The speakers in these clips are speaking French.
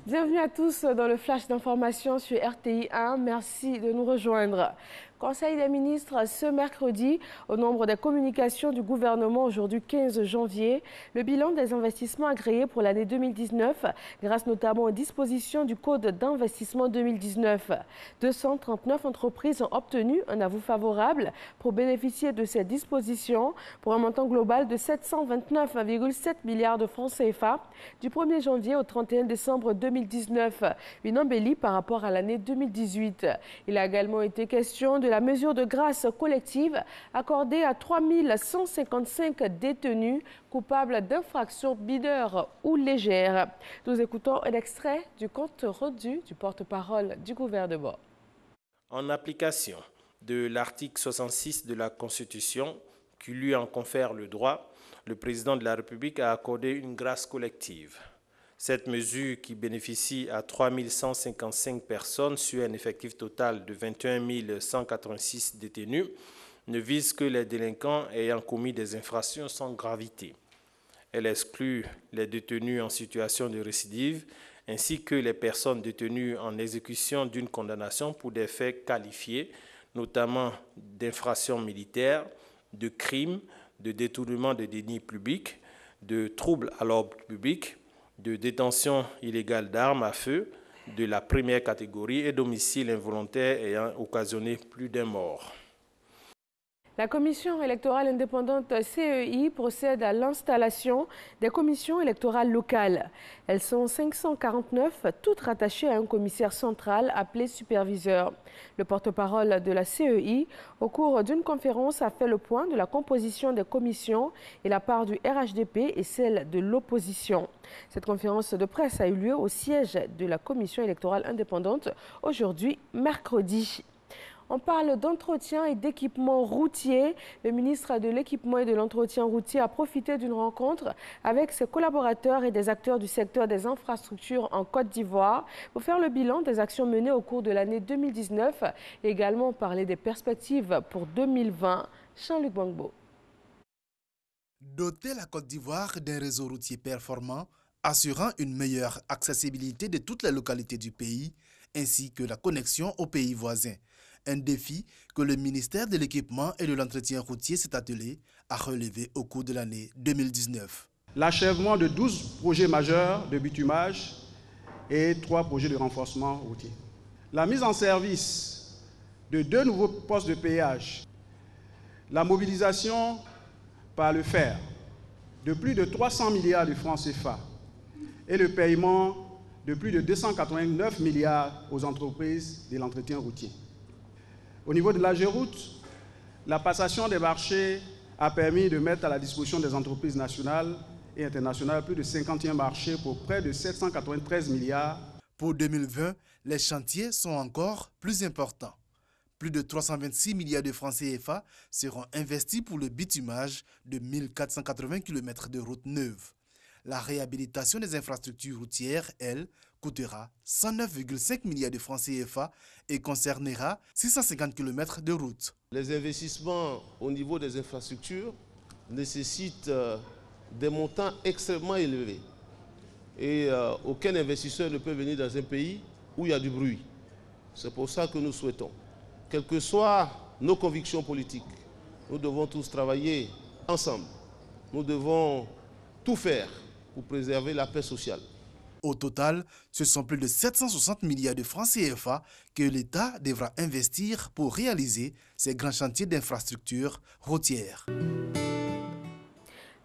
Bienvenue à tous dans le flash d'information sur RTI 1. Merci de nous rejoindre. Conseil des ministres ce mercredi, au nombre des communications du gouvernement aujourd'hui 15 janvier, le bilan des investissements agréés pour l'année 2019, grâce notamment aux dispositions du Code d'investissement 2019. 239 entreprises ont obtenu un avis favorable pour bénéficier de ces dispositions pour un montant global de 729,7 milliards de francs CFA du 1er janvier au 31 décembre 2019, une embellie par rapport à l'année 2018. Il a également été question de la mesure de grâce collective accordée à 3155 détenus coupables d'infractions mineures ou légères. Nous écoutons un extrait du compte rendu du porte-parole du gouvernement. En application de l'article 66 de la Constitution, qui lui en confère le droit, le président de la République a accordé une grâce collective. Cette mesure, qui bénéficie à 3 155 personnes sur un effectif total de 21 186 détenus, ne vise que les délinquants ayant commis des infractions sans gravité. Elle exclut les détenus en situation de récidive, ainsi que les personnes détenues en exécution d'une condamnation pour des faits qualifiés, notamment d'infractions militaires, de crimes, de détournement de deniers publics, de troubles à l'ordre public, de détention illégale d'armes à feu de la première catégorie et d'homicide involontaire ayant occasionné plus d'un mort. La Commission électorale indépendante CEI procède à l'installation des commissions électorales locales. Elles sont 549, toutes rattachées à un commissaire central appelé superviseur. Le porte-parole de la CEI, au cours d'une conférence, a fait le point de la composition des commissions et la part du RHDP et celle de l'opposition. Cette conférence de presse a eu lieu au siège de la Commission électorale indépendante aujourd'hui, mercredi. On parle d'entretien et d'équipement routier. Le ministre de l'équipement et de l'entretien routier a profité d'une rencontre avec ses collaborateurs et des acteurs du secteur des infrastructures en Côte d'Ivoire pour faire le bilan des actions menées au cours de l'année 2019 et également parler des perspectives pour 2020. Jean-Luc Bangbo. Doter la Côte d'Ivoire d'un réseau routier performant, assurant une meilleure accessibilité de toutes les localités du pays, ainsi que la connexion aux pays voisins. Un défi que le ministère de l'Équipement et de l'Entretien routier s'est attelé à relever au cours de l'année 2019. L'achèvement de 12 projets majeurs de bitumage et 3 projets de renforcement routier. La mise en service de 2 nouveaux postes de péage. La mobilisation par le fer de plus de 300 milliards de francs CFA et le paiement de plus de 289 milliards aux entreprises de l'entretien routier. Au niveau de l'AGEROUTE, la passation des marchés a permis de mettre à la disposition des entreprises nationales et internationales plus de 51 marchés pour près de 793 milliards. Pour 2020, les chantiers sont encore plus importants. Plus de 326 milliards de francs CFA seront investis pour le bitumage de 1480 km de routes neuves. La réhabilitation des infrastructures routières, elle, coûtera 109,5 milliards de francs CFA et concernera 650 km de routes. Les investissements au niveau des infrastructures nécessitent des montants extrêmement élevés. Et aucun investisseur ne peut venir dans un pays où il y a du bruit. C'est pour ça que nous souhaitons, quelles que soient nos convictions politiques, nous devons tous travailler ensemble. Nous devons tout faire pour préserver la paix sociale. Au total, ce sont plus de 760 milliards de francs CFA que l'État devra investir pour réaliser ces grands chantiers d'infrastructures routières.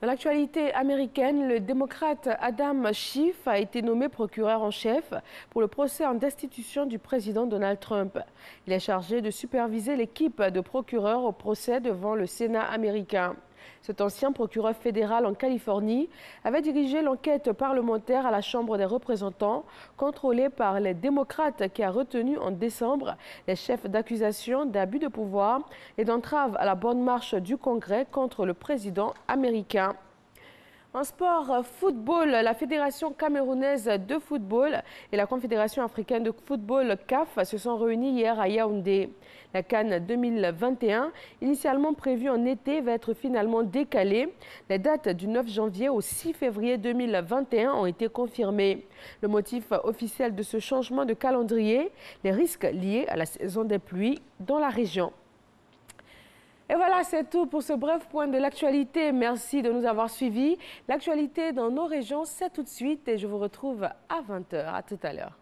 Dans l'actualité américaine, le démocrate Adam Schiff a été nommé procureur en chef pour le procès en destitution du président Donald Trump. Il est chargé de superviser l'équipe de procureurs au procès devant le Sénat américain. Cet ancien procureur fédéral en Californie avait dirigé l'enquête parlementaire à la Chambre des représentants, contrôlée par les démocrates, qui a retenu en décembre les chefs d'accusation d'abus de pouvoir et d'entrave à la bonne marche du Congrès contre le président américain. En sport, football, la Fédération camerounaise de football et la Confédération africaine de football CAF se sont réunis hier à Yaoundé. La CAN 2021, initialement prévue en été, va être finalement décalée. Les dates du 9 janvier au 6 février 2021 ont été confirmées. Le motif officiel de ce changement de calendrier, les risques liés à la saison des pluies dans la région. Et voilà, c'est tout pour ce bref point de l'actualité. Merci de nous avoir suivis. L'actualité dans nos régions, c'est tout de suite et je vous retrouve à 20h. À tout à l'heure.